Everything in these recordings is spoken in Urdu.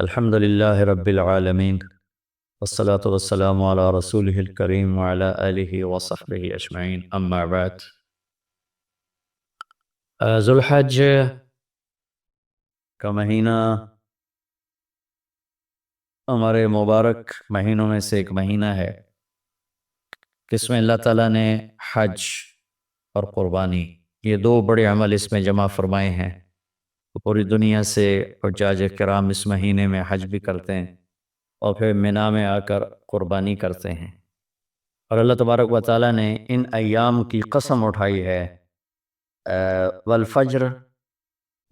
الحمد لله رب العالمين والصلاة والسلام على رسوله الكريم وعلى آله وصحبه أجمعين أما بعد ذوالحج کا مہینہ ہمارے مبارک مہینوں میں سے ایک مہینہ ہے جس میں اللہ تعالیٰ نے حج اور قربانی یہ دو بڑے عمل اس میں جمع فرمائے ہیں۔ پوری دنیا سے حجاج کرام اس مہینے میں حج بھی کرتے ہیں اور پھر مینا میں آ کر قربانی کرتے ہیں، اور اللہ تبارک و تعالیٰ نے ان ایام کی قسم اٹھائی ہے والفجر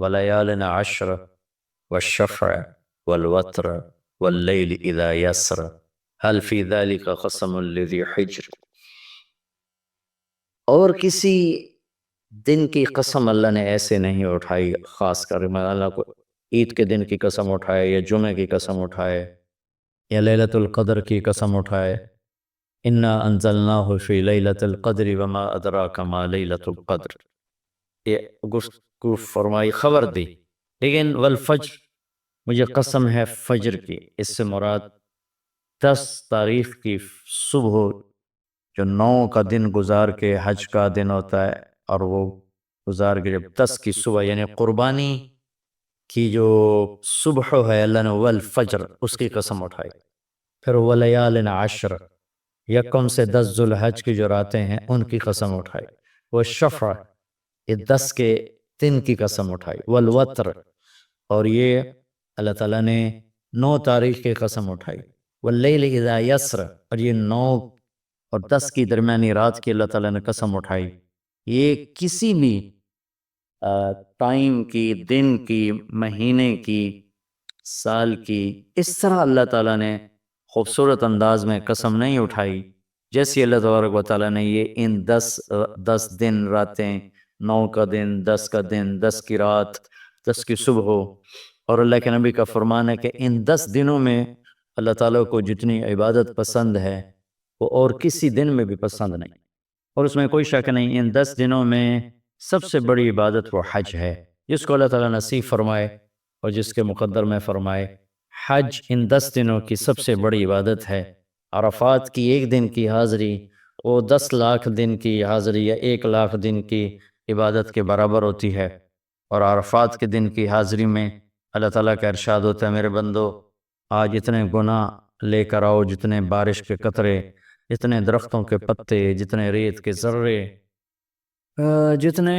ولیال عشر والشفع والوتر واللیل اذا یسر هل فی ذلک قسم لذی حجر۔ اور کسی دن کی قسم اللہ نے ایسے نہیں اٹھائی، خاص کر اللہ کو عید کے دن کی قسم اٹھائے یا جمعہ کی قسم اٹھائے یا لیلۃ القدر کی قسم اٹھائے، انا انزلناہ فی لیلۃ القدر وما ادراک ما لیلۃ القدر، یہ گفتگو فرمائی، خبر دی۔ لیکن والفجر، مجھے قسم ہے فجر کی، اس سے مراد 10 تاریخ کی صبح جو 9 کا دن گزار کے حج کا دن ہوتا ہے، اور وہ گزار کے جب 10 کی صبح یعنی قربانی کی جو صبح ہے، اللہ نے والفجر اس کی قسم اٹھائی۔ پھر ولیال عشر، یکم سے 10 ذوالحج کی جو راتیں ہیں ان کی قسم اٹھائی۔ والشفع، یہ 10 کے دن کی قسم اٹھائی۔ والوتر، اور یہ اللہ تعالیٰ نے 9 تاریخ کی قسم اٹھائی۔ واللیل اذا یسر، اور یہ 9 اور 10 کی درمیانی رات کی اللہ تعالیٰ نے قسم اٹھائی۔ یہ کسی بھی ٹائم کی، دن کی، مہینے کی، سال کی، اس طرح اللہ تعالیٰ نے خوبصورت انداز میں قسم نہیں اٹھائی جیسی اللہ تبارک و تعالیٰ نے یہ ان 10 دن راتیں، 9 کا دن، 10 کا دن، 10 کی رات، 10 کی صبح ہو۔ اور اللہ کے نبی کا فرمان ہے کہ ان 10 دنوں میں اللہ تعالیٰ کو جتنی عبادت پسند ہے وہ اور کسی دن میں بھی پسند نہیں، اور اس میں کوئی شک نہیں، ان 10 دنوں میں سب سے بڑی عبادت وہ حج ہے، جس کو اللہ تعالیٰ نصیب فرمائے اور جس کے مقدر میں فرمائے۔ حج ان 10 دنوں کی سب سے بڑی عبادت ہے۔ عرفات کی 1 دن کی حاضری وہ 10 لاکھ دن کی حاضری یا 1 لاکھ دن کی عبادت کے برابر ہوتی ہے، اور عرفات کے دن کی حاضری میں اللہ تعالیٰ کا ارشاد ہوتا ہے، میرے بندو آج اتنے گناہ لے کر آؤ، جتنے بارش کے قطرے، جتنے درختوں کے پتے، جتنے ریت کے ذرے، جتنے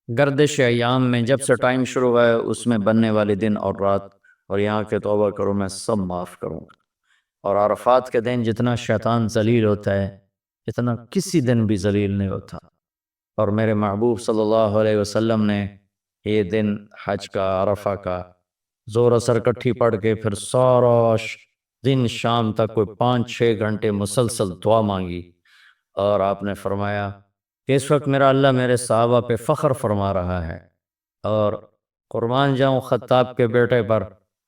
گردش ایام میں جب سے ٹائم شروع ہوا ہے اس میں بننے والے دن اور رات، اور یہاں کے توبہ کرو میں سب معاف کروں گا۔ اور عرفات کے دن جتنا شیطان ذلیل ہوتا ہے اتنا کسی دن بھی ذلیل نہیں ہوتا، اور میرے محبوب صلی اللہ علیہ وسلم نے یہ دن حج کا، عرفہ کا، زور اثر کٹھی پڑھ کے پھر سارا دن شام تک کوئی 5-6 گھنٹے مسلسل دعا مانگی، اور آپ نے فرمایا کہ اس وقت میرا اللہ میرے صحابہ پہ فخر فرما رہا ہے، اور قربان جاؤں خطاب کے بیٹے پر،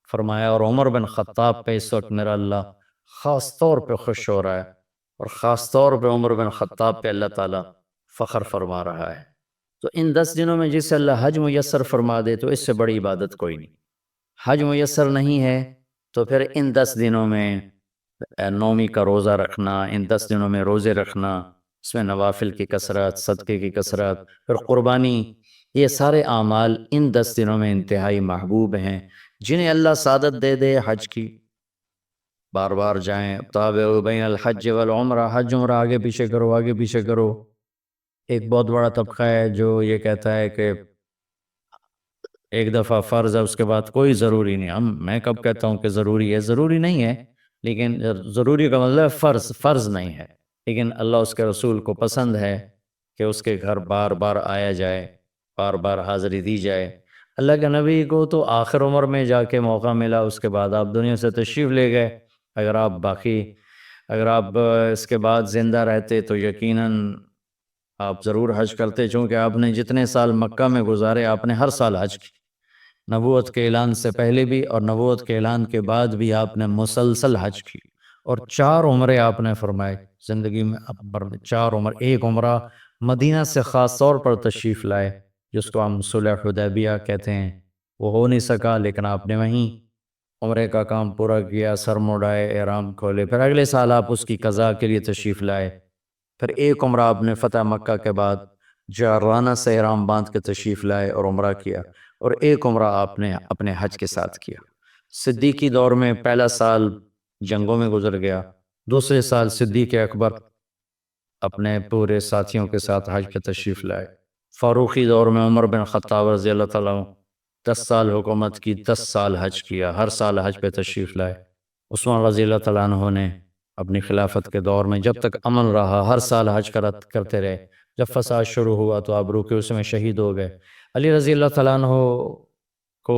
فرمایا، اور عمر بن خطاب پہ اس وقت میرا اللہ خاص طور پہ خوش ہو رہا ہے، اور خاص طور پہ عمر بن خطاب پہ اللہ تعالیٰ فخر فرما رہا ہے۔ تو ان 10 دنوں میں جسے اللہ حج میسر فرما دے تو اس سے بڑی عبادت کوئی نہیں۔ حج میسر نہیں ہے تو پھر ان 10 دنوں میں نومی کا روزہ رکھنا، ان 10 دنوں میں روزے رکھنا، اس میں نوافل کی کثرت، صدقے کی کثرت، پھر قربانی، یہ سارے اعمال ان 10 دنوں میں انتہائی محبوب ہیں، جنہیں اللہ سعادت دے دے حج کی، بار بار جائیں۔ تابعوا بین الحج والعمرہ، حج عمرہ آگے پیچھے کرو، آگے پیچھے کرو۔ ایک بہت بڑا طبقہ ہے جو یہ کہتا ہے کہ ایک دفعہ فرض ہے اس کے بعد کوئی ضروری نہیں۔ میں کب کہتا ہوں کہ ضروری ہے؟ ضروری نہیں ہے، لیکن ضروری کا مطلب فرض نہیں ہے، لیکن اللہ اس کے رسول کو پسند ہے کہ اس کے گھر بار بار آیا جائے، بار بار حاضری دی جائے۔ اللہ کے نبی کو تو آخر عمر میں جا کے موقع ملا، اس کے بعد آپ دنیا سے تشریف لے گئے۔ اگر آپ اس کے بعد زندہ رہتے تو یقیناً آپ ضرور حج کرتے، چونکہ آپ نے جتنے سال مکہ میں گزارے آپ نے ہر سال حج کی، نبوت کے اعلان سے پہلے بھی اور نبوت کے اعلان کے بعد بھی آپ نے مسلسل حج کی، اور 4 عمرے آپ نے فرمائے زندگی میں، 4 عمر، ایک عمرہ مدینہ سے خاص طور پر تشریف لائے جس کو ہم صلح حدیبیہ کہتے ہیں، وہ ہو نہیں سکا لیکن آپ نے وہیں عمرے کا کام پورا کیا، سر مڑائے، احرام کھولے، پھر اگلے سال آپ اس کی قضاء کے لیے تشریف لائے، پھر ایک عمرہ آپ نے فتح مکہ کے بعد جارانہ سے احرام باندھ کے تشریف لائے اور عمرہ کیا، اور ایک عمرہ آپ نے اپنے حج کے ساتھ کیا۔ صدیقی دور میں پہلا سال جنگوں میں گزر گیا، دوسرے سال صدیق اکبر اپنے پورے ساتھیوں کے ساتھ حج پہ تشریف لائے۔ فاروقی دور میں عمر بن خطاب رضی اللہ تعالیٰ عنہ 10 سال حکومت کی، 10 سال حج کیا، ہر سال حج پہ تشریف لائے۔ عثمان رضی اللہ تعالیٰ عنہ نے اپنی خلافت کے دور میں جب تک امن رہا ہر سال حج کرتے رہے، جب فساد شروع ہوا تو آپ رکے، اس میں شہید ہو گئے۔ علی رضی اللہ تعالیٰ عنہ کو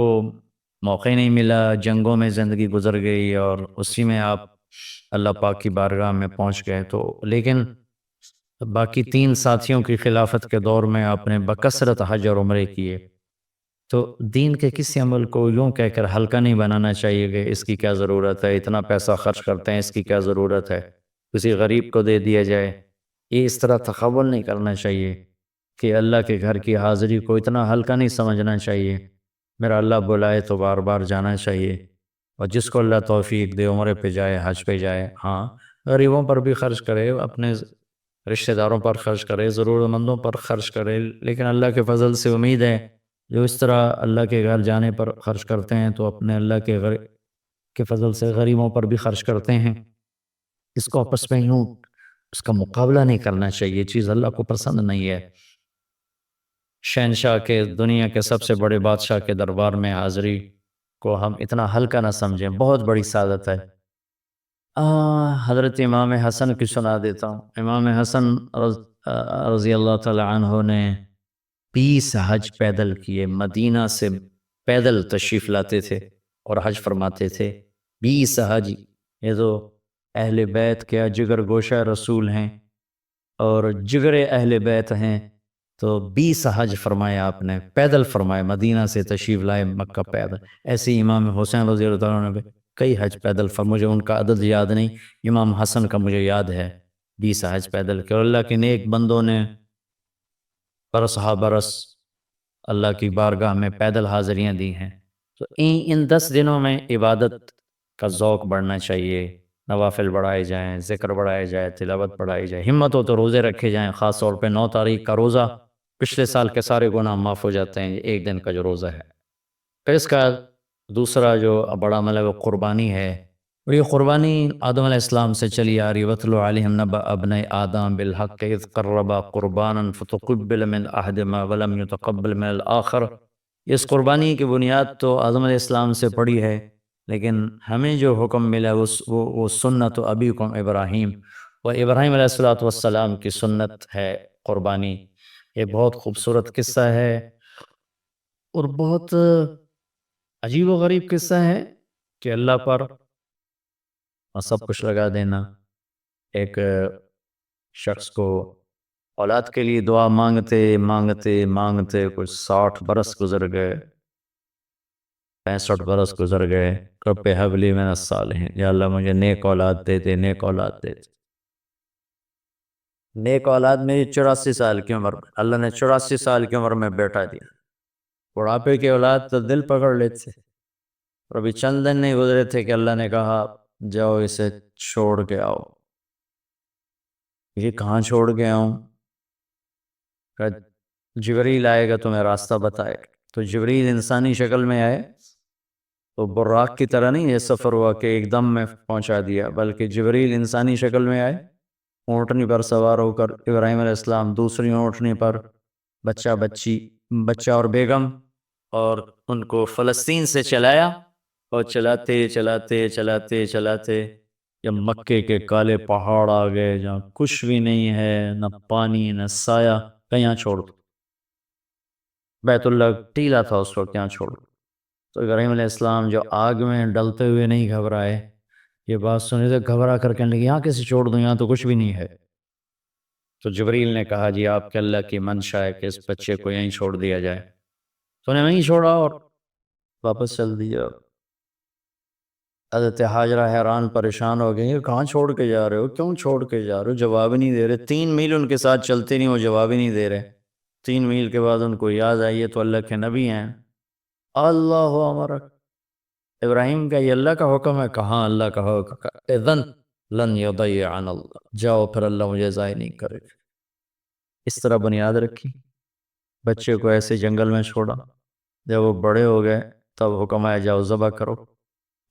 موقع نہیں ملا، جنگوں میں زندگی گزر گئی، اور اسی میں آپ اللہ پاک کی بارگاہ میں پہنچ گئے۔ تو لیکن باقی 3 ساتھیوں کی خلافت کے دور میں آپ نے بکثرت حج اور عمرے کیے۔ تو دین کے کسی عمل کو یوں کہہ کر ہلکا نہیں بنانا چاہیے کہ اس کی کیا ضرورت ہے، اتنا پیسہ خرچ کرتے ہیں، اس کی کیا ضرورت ہے، کسی غریب کو دے دیا جائے۔ یہ اس طرح تخول نہیں کرنا چاہیے کہ اللہ کے گھر کی حاضری کو اتنا ہلکا نہیں سمجھنا چاہیے۔ میرا اللہ بلائے تو بار بار جانا چاہیے، اور جس کو اللہ توفیق دے عمرے پہ جائے، حج پہ جائے۔ ہاں، غریبوں پر بھی خرچ کرے، اپنے رشتہ داروں پر خرچ کرے، ضرورت مندوں پر خرچ کرے، لیکن اللہ کے فضل سے امید ہے جو اس طرح اللہ کے گھر جانے پر خرچ کرتے ہیں تو اپنے اللہ کے فضل سے غریبوں پر بھی خرچ کرتے ہیں۔ اس کو آپس میں یوں اس کا مقابلہ نہیں کرنا چاہیے، یہ چیز اللہ کو پسند نہیں ہے۔ شہنشاہ کے، دنیا کے سب سے بڑے بادشاہ کے دربار میں حاضری کو ہم اتنا ہلکا نہ سمجھیں، بہت بڑی سعادت ہے۔ حضرت امام حسن کی سنا دیتا ہوں۔ امام حسن رضی اللہ تعالی عنہ نے 20 حج پیدل کیے، مدینہ سے پیدل تشریف لاتے تھے اور حج فرماتے تھے۔ 20 حج، یہ تو اہل بیت کے جگر گوشہ رسول ہیں اور جگر اہل بیت ہیں، تو 20 حج فرمائے آپ نے، پیدل فرمائے، مدینہ سے تشریف لائے مکہ پیدل۔ ایسے ہی امام حسین رضی اللہ عنہ نے کئی حج پیدل مجھے ان کا عدد یاد نہیں، امام حسن کا مجھے یاد ہے 20 حج پیدل کے، اور اللہ کے نیک بندوں نے برس ہا برس اللہ کی بارگاہ میں پیدل حاضریاں دی ہیں۔ تو ان 10 دنوں میں عبادت کا ذوق بڑھنا چاہیے، نوافل بڑھائے جائیں، ذکر بڑھائے جائے، تلاوت بڑھائی جائے، ہمت ہو تو روزے رکھے جائیں، خاص طور پہ 9 تاریخ کا روزہ پچھلے سال کے سارے گناہ معاف ہو جاتے ہیں، ایک دن کا جو روزہ ہے۔ پھر اس کا دوسرا جو بڑا عمل ہے وہ قربانی ہے، اور یہ قربانی آدم علیہ السلام سے چلی آ رہی۔ وَاتْلُ عَلَيْهِمْ نَبَأَ ابْنَيْ آدَمَ بِالْحَقِّ إِذْ قَرَّبَا قُرْبَانًا فَتُقُبِّلَ مِنْ أَحَدِهِمَا وَلَمْ يُتَقَبَّلْ مِنَ الْآخَرِ۔ اس قربانی کی بنیاد تو آدم علیہ السلام سے پڑی ہے، لیکن ہمیں جو حکم ملا وہ سنت ابیکم ابراہیم، وہ ابراہیم علیہ السلام کی سنت ہے قربانی۔ یہ بہت خوبصورت قصہ ہے اور بہت عجیب و غریب قصہ ہے کہ اللہ پر سب کچھ لگا دینا۔ ایک شخص کو اولاد کے لیے دعا مانگتے مانگتے مانگتے کچھ 60 برس گزر گئے، 65 برس گزر گئے، رب ہب لی من الصالحین، یا اللہ مجھے نیک اولاد دے دے، نیک اولاد دے دے۔ نیک اولاد میں 84 سال کی عمر میں اللہ نے 84 سال کی عمر میں بیٹا دیا۔ بڑھاپے کی اولاد تو دل پکڑ لیتے، اور ابھی چند دن نہیں گزرے تھے کہ اللہ نے کہا جاؤ اسے چھوڑ کے آؤ۔ یہ کہاں چھوڑ کے آؤں؟ جبریل آئے گا تمہیں راستہ بتائے گا۔ تو جبریل انسانی شکل میں آئے، تو براق کی طرح نہیں یہ سفر ہوا کہ ایک دم میں پہنچا دیا، بلکہ جبریل انسانی شکل میں آئے، اونٹنی پر سوار ہو کر، ابراہیم علیہ السلام دوسری اونٹنی پر، بچہ اور بیگم، اور ان کو فلسطین سے چلایا، اور چلاتے چلاتے چلاتے چلاتے جب مکے کے کالے پہاڑ آ گئے جہاں کچھ بھی نہیں ہے، نہ پانی نہ سایہ، کہیں چھوڑ دو۔ بیت اللہ ٹیلا تھا اس وقت، یہاں چھوڑ دو۔ تو ابراہیم علیہ السلام جو آگ میں ڈلتے ہوئے نہیں گھبرائے، یہ بات سنی تو گھبرا کر کہنے لگے یہاں کیسے چھوڑ دوں، یہاں تو کچھ بھی نہیں ہے۔ تو جبریل نے کہا جی آپ کے اللہ کی منشا ہے کہ اس بچے کو یہیں چھوڑ دیا جائے۔ تو انہیں وہیں چھوڑا اور واپس چل دیا۔ حضرت حاجرہ حیران پریشان ہو گئی، کہاں چھوڑ کے جا رہے ہو، کیوں چھوڑ کے جا رہے ہو؟ جواب نہیں دے رہے، 3 میل ان کے ساتھ چلتے نہیں، وہ جواب ہی نہیں دے رہے۔ 3 میل کے بعد ان کو یاد آئی ہے تو اللہ کے نبی ہیں، اللہ امرک، ابراہیم کا یہ اللہ کا حکم ہے، کہاں اللہ کا حکم ہے، اذن لن یضیعن اللہ، جاؤ پھر اللہ مجھے ضائع نہیں کرے گا۔ اس طرح بنیاد رکھی، بچے کو ایسے جنگل میں چھوڑا، جب وہ بڑے ہو گئے تب حکم آیا جاؤ ذبح کرو۔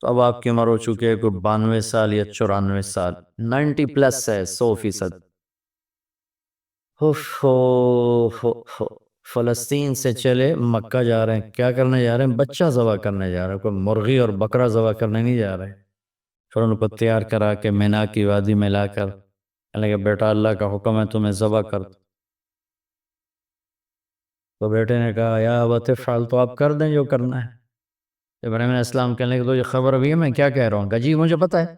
تو اب آپ کی عمر ہو چکی ہے کوئی 92 سال یا 94 سال، 90+ ہے، 100%۔ اف ہو ہو ہو، فلسطین سے چلے مکہ جا رہے ہیں، کیا کرنے جا رہے ہیں؟ بچہ ذبح کرنے جا رہے ہیں، کوئی مرغی اور بکرا ذبح کرنے نہیں جا رہے۔ پھر ان کو تیار کرا کے مینا کی وادی میں لا کر کہ بیٹا اللہ کا حکم ہے تمہیں ذبح کر دو۔ تو بیٹے نے کہا یا ابت افعل، تو آپ کر دیں جو کرنا ہے۔ ابراہیم علیہ السلام کہنے لگے تو یہ خبر ابھی ہے میں کیا کہہ رہا ہوں؟ کہا جی مجھے پتہ ہے،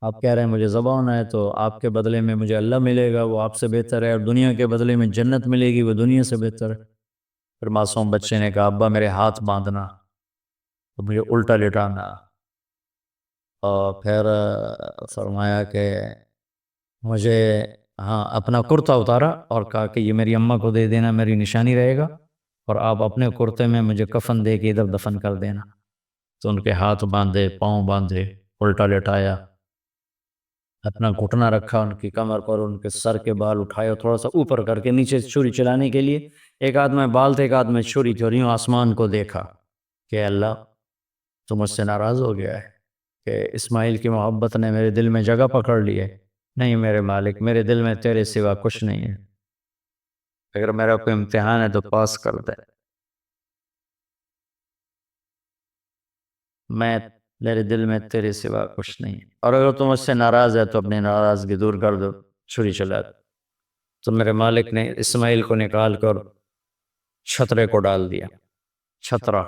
آپ کہہ رہے ہیں مجھے ذبح ہونا ہے، تو آپ کے بدلے میں مجھے اللہ ملے گا، وہ آپ سے بہتر ہے، اور دنیا کے بدلے میں جنت ملے گی، وہ دنیا سے بہتر ہے۔ پھر معصوم بچے نے کہا ابا میرے ہاتھ باندھنا، تو مجھے الٹا لٹانا، اور پھر فرمایا کہ مجھے اپنا کرتا اتارا اور کہا کہ یہ میری اماں کو دے دینا، میری نشانی رہے گا، اور آپ اپنے کرتے میں مجھے کفن دے کے ادھر دفن کر دینا۔ تو ان کے ہاتھ باندھے، پاؤں باندھے، الٹا لٹایا، اپنا گھٹنا رکھا ان کی کمر پر، ان کے سر کے بال اٹھائے اور تھوڑا سا اوپر کر کے نیچے چھری چلانے کے لیے، ایک ہاتھ میں بال تھے ایک ہاتھ میں چھری تھی، اور یوں آسمان کو دیکھا کہ اللہ تو مجھ سے ناراض ہو گیا ہے کہ اسماعیل کی محبت نے میرے دل میں جگہ پکڑ لی ہے۔ نہیں میرے مالک، میرے دل میں تیرے سوا کچھ نہیں ہے، اگر میرا کوئی امتحان ہے تو پاس کر دے، میں میرے دل میں تیرے سوا کچھ نہیں ہے، اور اگر تم مجھ سے ناراض ہے تو اپنی ناراضگی دور کر دو، چھری چلا دو۔ تو میرے مالک نے اسماعیل کو نکال کر چھترے کو ڈال دیا، چھترا،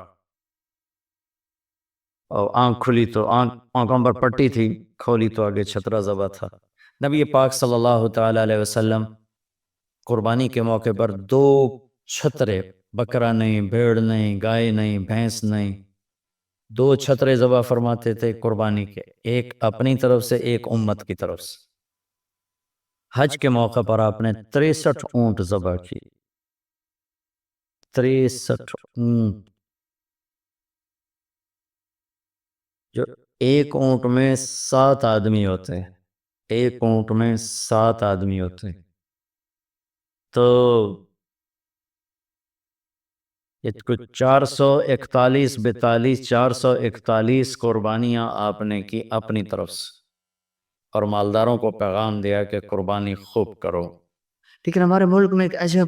اور آنکھ کھلی تو آنکھوں پر پٹی تھی، کھولی تو آگے چھترا ذبح تھا۔ نبی پاک صلی اللہ تعالی علیہ وسلم قربانی کے موقع پر 2 چھترے، بکرا نہیں، بھیڑ نہیں، گائے نہیں، بھینس نہیں، 2 چھترے ذبح فرماتے تھے قربانی کے، ایک اپنی طرف سے ایک امت کی طرف سے۔ حج کے موقع پر آپ نے 63 اونٹ ذبح کی، 63 اونٹ، جو ایک اونٹ میں 7 آدمی ہوتے ہیں، ایک اونٹ میں 7 آدمی ہوتے ہیں، تو یہ کچھ 441 42 441 قربانیاں آپ نے کی اپنی طرف سے، اور مالداروں کو پیغام دیا کہ قربانی خوب کرو۔ لیکن ہمارے ملک میں ایک عجب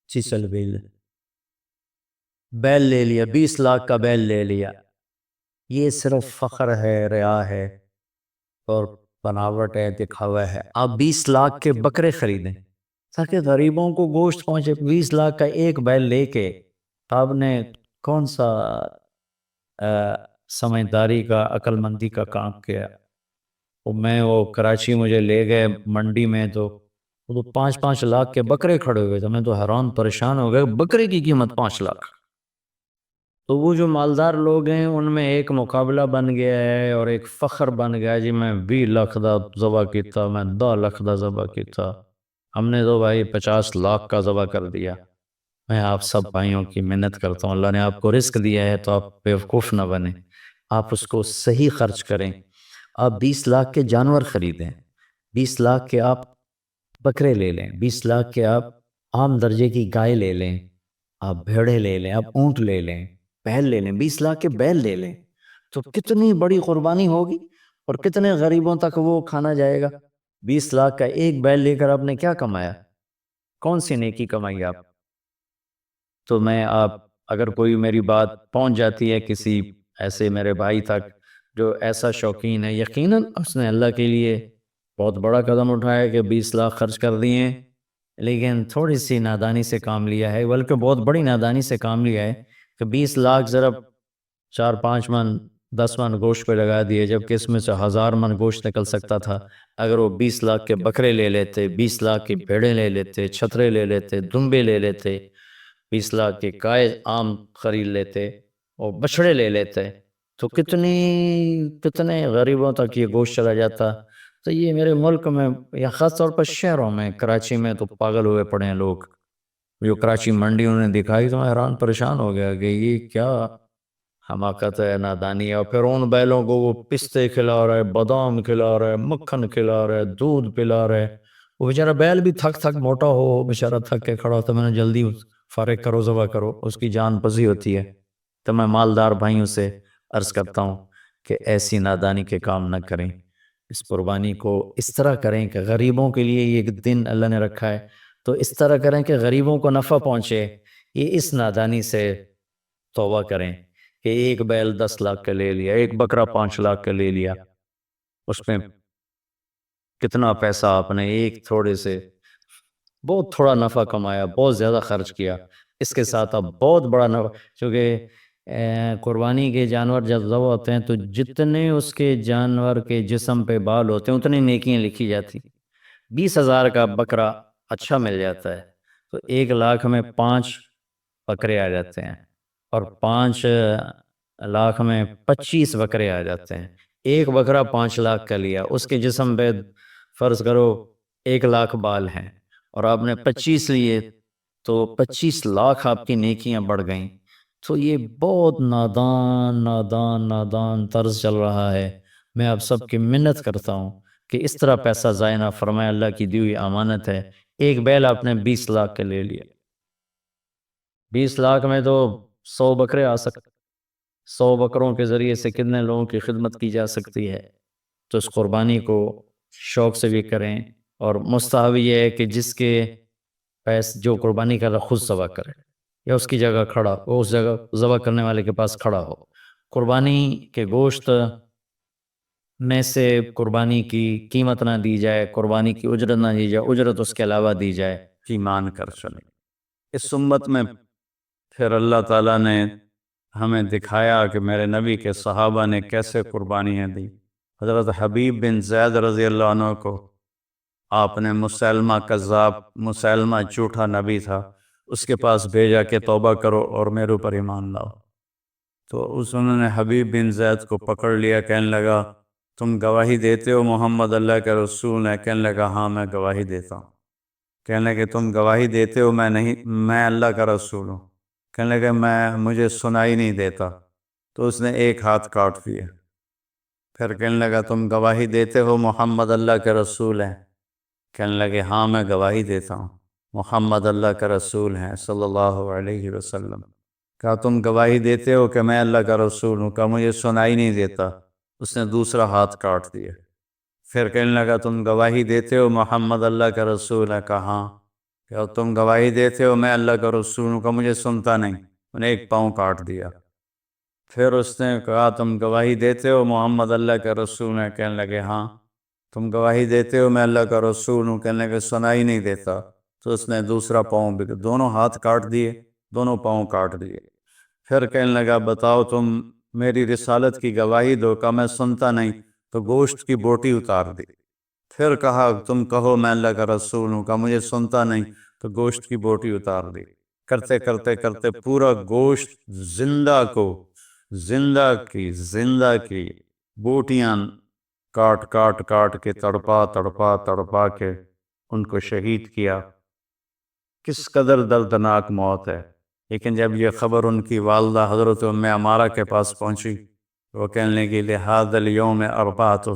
چیز چل گئی، بیل لے لیا، 20 لاکھ کا بیل لے لیا، یہ صرف فخر ہے، ریا ہے، اور بناوٹ ہے، دکھاوا ہے۔ آپ 20 لاکھ کے بکرے خریدیں تاکہ غریبوں کو گوشت پہنچے، 20 لاکھ کا ایک بیل لے کے آپ نے کون سا سمجھداری کا، عقل مندی کا کام کیا؟ وہ کراچی مجھے لے گئے منڈی میں، تو وہ 5-5 لاکھ کے بکرے کھڑے ہوئے تھے، میں تو حیران پریشان ہو گئے، بکرے کی قیمت 5 لاکھ۔ تو وہ جو مالدار لوگ ہیں ان میں ایک مقابلہ بن گیا ہے اور ایک فخر بن گیا ہے، جی میں 20 لاکھ دا ذبح کیتا، میں 10 لاکھ دا ذبح کیتا، ہم نے تو بھائی 50 لاکھ کا ذبح کر دیا۔ میں آپ سب بھائیوں کی منت کرتا ہوں، اللہ نے آپ کو رزق دیا ہے تو آپ بیوقوف نہ بنیں، آپ اس کو صحیح خرچ کریں۔ آپ 20 لاکھ کے جانور خریدیں، 20 لاکھ کے آپ بکرے لے لیں، 20 لاکھ کے آپ عام درجے کی گائے لے لیں، آپ بھیڑے لے لیں، آپ اونٹ لے لیں، بیل لے لیں، 20 لاکھ کے بیل لے لیں، تو کتنی بڑی قربانی ہوگی اور کتنے غریبوں تک وہ کھانا جائے گا۔ 20 لاکھ کا ایک بیل لے کر آپ نے کیا کمایا؟ کون سی نیکی کمائی آپ؟ تو میں اگر کوئی میری بات پہنچ جاتی ہے کسی ایسے میرے بھائی تک جو ایسا شوقین ہے، یقیناً اس نے اللہ کے لیے بہت بڑا قدم اٹھایا کہ 20 لاکھ خرچ کر دیے، لیکن تھوڑی سی نادانی سے کام لیا ہے، بلکہ بہت بڑی نادانی سے کام لیا ہے کہ 20 لاکھ ضرب 4-5 من 10 من گوشت پہ لگا دیے، جبکہ اس میں سے 1000 من گوشت نکل سکتا تھا اگر وہ 20 لاکھ کے بکرے لے لیتے، 20 لاکھ کی بھیڑیں لے لیتے، چھترے لے لیتے، دمبے لے لیتے، 20 لاکھ کے گائے عام خرید لیتے اور بچڑے لے لیتے، تو کتنے غریبوں تک یہ گوشت چلا جاتا۔ تو یہ میرے ملک میں یا خاص طور پر شہروں میں، کراچی میں تو پاگل ہوئے پڑے ہیں لوگ، جو کراچی منڈی انہوں نے دکھائی تو میں حیران پریشان ہو گیا کہ یہ کیا حماقت ہے، نادانی ہے۔ اور پھر ان بیلوں کو وہ پستے کھلا رہا ہے، بادام کھلا رہا ہے، مکھن کھلا رہا ہے، دودھ پلا رہا ہے۔ وہ بیچارہ بیل بھی تھک تھک موٹا ہو، بیچارہ تھک کے کھڑا ہوتا ہے، میں نے جلدی فارغ کرو، ذبح کرو، اس کی جان پزی ہوتی ہے۔ تو میں مالدار بھائیوں سے عرض کرتا ہوں کہ ایسی نادانی کے کام نہ کریں، اس قربانی کو اس طرح کریں کہ غریبوں کے لیے یہ ایک دن اللہ نے رکھا ہے، تو اس طرح کریں کہ غریبوں کو نفع پہنچے۔ یہ اس نادانی سے توبہ کریں کہ ایک بیل 10 لاکھ کا لے لیا، ایک بکرا 5 لاکھ کا لے لیا، اس میں کتنا پیسہ آپ نے ایک تھوڑے سے بہت تھوڑا نفع کمایا، بہت زیادہ خرچ کیا۔ اس کے ساتھ اب بہت بڑا نفع، چونکہ قربانی کے جانور جب ذبح ہوتے ہیں تو جتنے اس کے جانور کے جسم پہ بال ہوتے ہیں اتنی نیکیاں لکھی جاتی۔ 20,000 کا بکرا اچھا مل جاتا ہے تو 1 لاکھ میں 5 بکرے آ جاتے ہیں، اور 5 لاکھ میں 25 بکرے آ جاتے ہیں۔ ایک بکرا 5 لاکھ کا لیا، اس کے جسم پہ فرض کرو 1 لاکھ بال ہیں، اور آپ نے 25 لیے تو 25 لاکھ آپ کی نیکیاں بڑھ گئیں۔ تو یہ بہت نادان نادان نادان طرز چل رہا ہے۔ میں آپ سب کی منت کرتا ہوں کہ اس طرح پیسہ ضائع نہ فرمائے، اللہ کی دی ہوئی امانت ہے۔ ایک بیل آپ نے 20 لاکھ کا لے لیا، 20 لاکھ میں تو 100 بکرے آ سکتے، 100 بکروں کے ذریعے سے کتنے لوگوں کی خدمت کی جا سکتی ہے۔ تو اس قربانی کو شوق سے بھی کریں، اور مستحب یہ ہے کہ جس کے جو قربانی کر رہا خود ذبح کرے، یا اس کی جگہ کھڑا ہو، اس جگہ ذبح کرنے والے کے پاس کھڑا ہو۔ قربانی کے گوشت میں سے قربانی کی قیمت نہ دی جائے، قربانی کی اجرت نہ دی جائے، اجرت اس کے علاوہ دی جائے، ایمان کر چلے۔ اس امت میں پھر اللہ تعالیٰ نے ہمیں دکھایا کہ میرے نبی کے صحابہ نے کیسے قربانیاں دی۔ حضرت حبیب بن زید رضی اللہ عنہ کو آپ نے مسلمہ کذاب، مسلمہ جھوٹا نبی تھا، اس کے پاس بھیجا کہ توبہ کرو اور میرے اوپر ایمان لاؤ۔ تو انہوں نے حبیب بن زید کو پکڑ لیا، کہنے لگا تم گواہی دیتے ہو محمد اللہ کے رسول ہیں؟ کہنے لگا ہاں میں گواہی دیتا ہوں۔ کہنے لگے تم گواہی دیتے ہو میں اللہ کا رسول ہوں؟ کہنے لگے مجھے سنائی نہیں دیتا۔ تو اس نے ایک ہاتھ کاٹ دیا۔ پھر کہنے لگا تم گواہی دیتے ہو محمد اللہ کے رسول ہیں؟ کہنے لگے ہاں میں گواہی دیتا ہوں، محمد اللہ کا رسول ہیں صلی اللہ علیہ وسلم۔ کہا تم گواہی دیتے ہو کہ میں اللہ کا رسول ہوں؟ کہا مجھے سنائی نہیں دیتا۔ اس نے دوسرا ہاتھ کاٹ دیا۔ پھر کہنے لگا تم گواہی دیتے ہو محمد اللہ کا رسول ہے؟ کہا ہاں۔ کہ تم گواہی دیتے ہو میں اللہ کا رسول ہوں؟ کہ مجھے سنتا نہیں۔ انہوں نے ایک پاؤں کاٹ دیا۔ پھر اس نے کہا تم گواہی دیتے ہو محمد اللہ کا رسول ہے؟ کہنے لگے ہاں۔ تم گواہی دیتے ہو میں اللہ کا رسول ہوں؟ کہنے لگے سنائی نہیں دیتا۔ تو اس نے دوسرا پاؤں بھی، دونوں ہاتھ کاٹ دیے، دونوں پاؤں کاٹ دیے۔ پھر کہنے لگا بتاؤ تم میری رسالت کی گواہی دو۔ کہ میں سنتا نہیں۔ تو گوشت کی بوٹی اتار دی۔ پھر کہا تم کہو میں اللہ کا رسول ہوں؟ کہ مجھے سنتا نہیں۔ تو گوشت کی بوٹی اتار دی۔ کرتے کرتے کرتے پورا گوشت زندہ کی بوٹیاں کاٹ کاٹ کاٹ کے تڑپا تڑپا تڑپا کے ان کو شہید کیا۔ کس قدر دردناک موت ہے۔ لیکن جب یہ خبر ان کی والدہ حضرت ام عمارہ کے پاس پہنچی، وہ کہنے لگی لہذا الیوم اربعتہ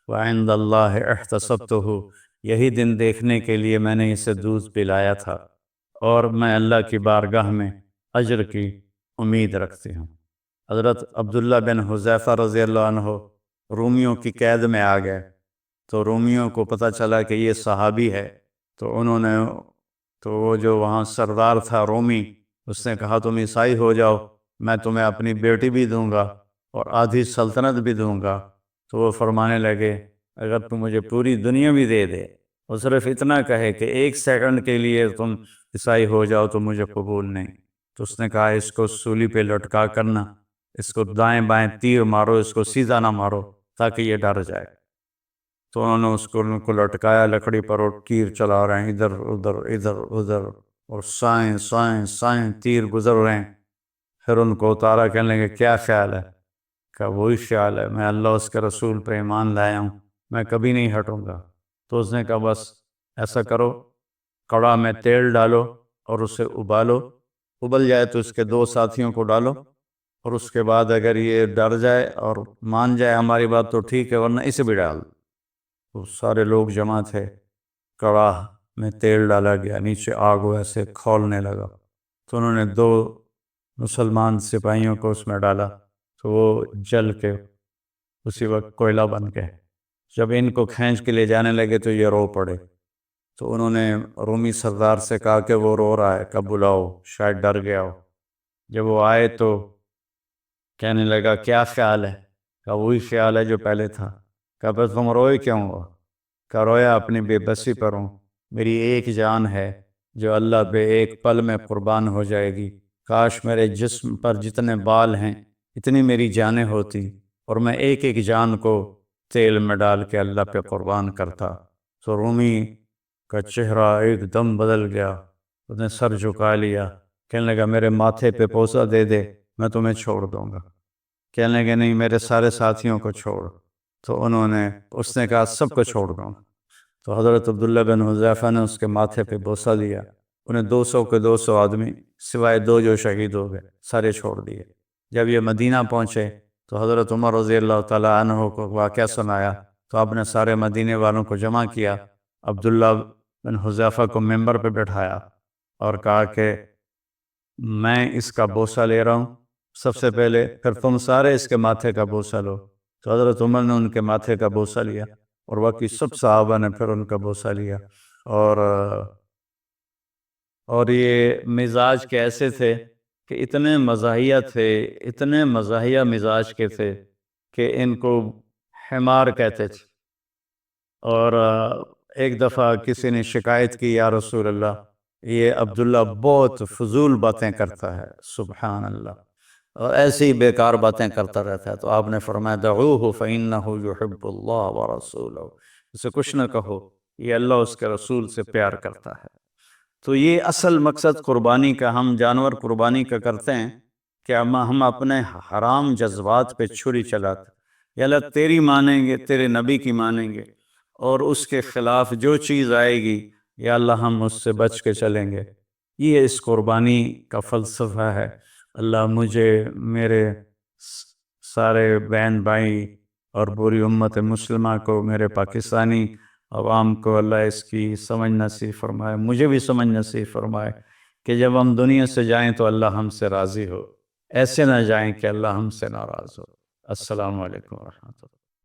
وعند اللہ احتسبتہ، یہی دن دیکھنے کے لیے میں نے اسے دودھ پلایا تھا، اور میں اللہ کی بارگاہ میں اجر کی امید رکھتی ہوں۔ حضرت عبداللہ بن حذیفہ رضی اللہ عنہ رومیوں کی قید میں آ گئے، تو رومیوں کو پتہ چلا کہ یہ صحابی ہے، تو وہ جو وہاں سردار تھا رومی، اس نے کہا تم عیسائی ہو جاؤ، میں تمہیں اپنی بیٹی بھی دوں گا اور آدھی سلطنت بھی دوں گا۔ تو وہ فرمانے لگے اگر تم مجھے پوری دنیا بھی دے دے اور صرف اتنا کہے کہ 1 سیکنڈ کے لیے تم عیسائی ہو جاؤ تو مجھے قبول نہیں۔ تو اس نے کہا اس کو سولی پہ لٹکا کرنا، اس کو دائیں بائیں تیر مارو، اس کو سیدھا نہ مارو تاکہ یہ ڈر جائے۔ تو انہوں نے اس کو لٹکایا لکڑی پر، اور تیر چلا رہے ہیں ادھر ادھر، اور سائیں تیر گزر رہے ہیں۔ پھر ان کو اتارا، کہنے لگے کیا خیال ہے؟ کہ وہی خیال ہے، میں اللہ اس کے رسول پر ایمان لایا ہوں، میں کبھی نہیں ہٹوں گا۔ تو اس نے کہا بس ایسا کرو، کڑا میں تیل ڈالو اور اسے ابالو، ابل جائے تو اس کے 2 ساتھیوں کو ڈالو، اور اس کے بعد اگر یہ ڈر جائے اور مان جائے ہماری بات تو ٹھیک ہے، ورنہ اسے بھی ڈال۔ تو سارے لوگ جمع تھے، کڑاہ میں تیل ڈالا گیا، نیچے آگ ویسے کھولنے لگا، تو انہوں نے 2 مسلمان سپاہیوں کو اس میں ڈالا، تو وہ جل کے اسی وقت کوئلہ بن گئے۔ جب ان کو کھینچ کے لے جانے لگے تو یہ رو پڑے، تو انہوں نے رومی سردار سے کہا کہ وہ رو رہا ہے، کب بلاؤ، شاید ڈر گیا ہو۔ جب وہ آئے تو کہنے لگا کیا خیال ہے؟ کہا وہی خیال ہے جو پہلے تھا۔ کہا پھر تم روئے کیوں ہو؟ کہا رویا اپنی بے بسی پر ہوں، میری ایک جان ہے جو اللہ پہ ایک پل میں قربان ہو جائے گی، کاش میرے جسم پر جتنے بال ہیں اتنی میری جانیں ہوتی، اور میں ایک ایک جان کو تیل میں ڈال کے اللہ پہ قربان کرتا۔ تو رومی کا چہرہ ایک دم بدل گیا، اس نے سر جھکا لیا، کہنے لگا میرے ماتھے پہ بوسہ دے دے، میں تمہیں چھوڑ دوں گا۔ کہنے لگے نہیں، میرے سارے ساتھیوں کو چھوڑ۔ تو اس نے کہا سب کو چھوڑ دوں۔ تو حضرت عبداللہ بن حذیفہ نے اس کے ماتھے پہ بوسہ دیا، انہیں 200 کے 200 آدمی سوائے 2 جو شہید ہو گئے سارے چھوڑ دیے۔ جب یہ مدینہ پہنچے تو حضرت عمر رضی اللہ تعالیٰ عنہ کو واقعہ سنایا، تو آپ نے سارے مدینے والوں کو جمع کیا، عبداللہ بن حذیفہ کو ممبر پہ بٹھایا اور کہا کہ میں اس کا بوسہ لے رہا ہوں سب سے پہلے، پھر تم سارے اس کے ماتھے کا بوسہ لو۔ تو حضرت عمر نے ان کے ماتھے کا بوسہ لیا، اور باقی سب صحابہ نے پھر ان کا بوسہ لیا۔ اور یہ مزاج کیسے تھے کہ اتنے مزاحیہ تھے، اتنے مزاحیہ مزاج کے تھے کہ ان کو حمار کہتے تھے۔ اور ایک دفعہ کسی نے شکایت کی، یا رسول اللہ یہ عبداللہ بہت فضول باتیں کرتا ہے، سبحان اللہ، اور ایسی ہی بیکار باتیں کرتا رہتا ہے۔ تو آپ نے فرمایا دعوہ فإنہ یحب اللہ ورسولہ، اسے کچھ نہ کہو، یہ اللہ اس کے رسول سے پیار کرتا ہے۔ تو یہ اصل مقصد قربانی کا، ہم جانور قربانی کا کرتے ہیں کہ ہم اپنے حرام جذبات پہ چھری چلاتے، یا اللہ تیری مانیں گے، تیرے نبی کی مانیں گے، اور اس کے خلاف جو چیز آئے گی یا اللہ ہم اس سے بچ کے چلیں گے۔ یہ اس قربانی کا فلسفہ ہے۔ اللہ مجھے، میرے سارے بہن بھائی اور پوری امت مسلمہ کو، میرے پاکستانی عوام کو اللہ اس کی سمجھ نصیب فرمائے، مجھے بھی سمجھ نصیب فرمائے کہ جب ہم دنیا سے جائیں تو اللہ ہم سے راضی ہو، ایسے نہ جائیں کہ اللہ ہم سے ناراض ہو۔ السلام علیکم ورحمۃ اللہ۔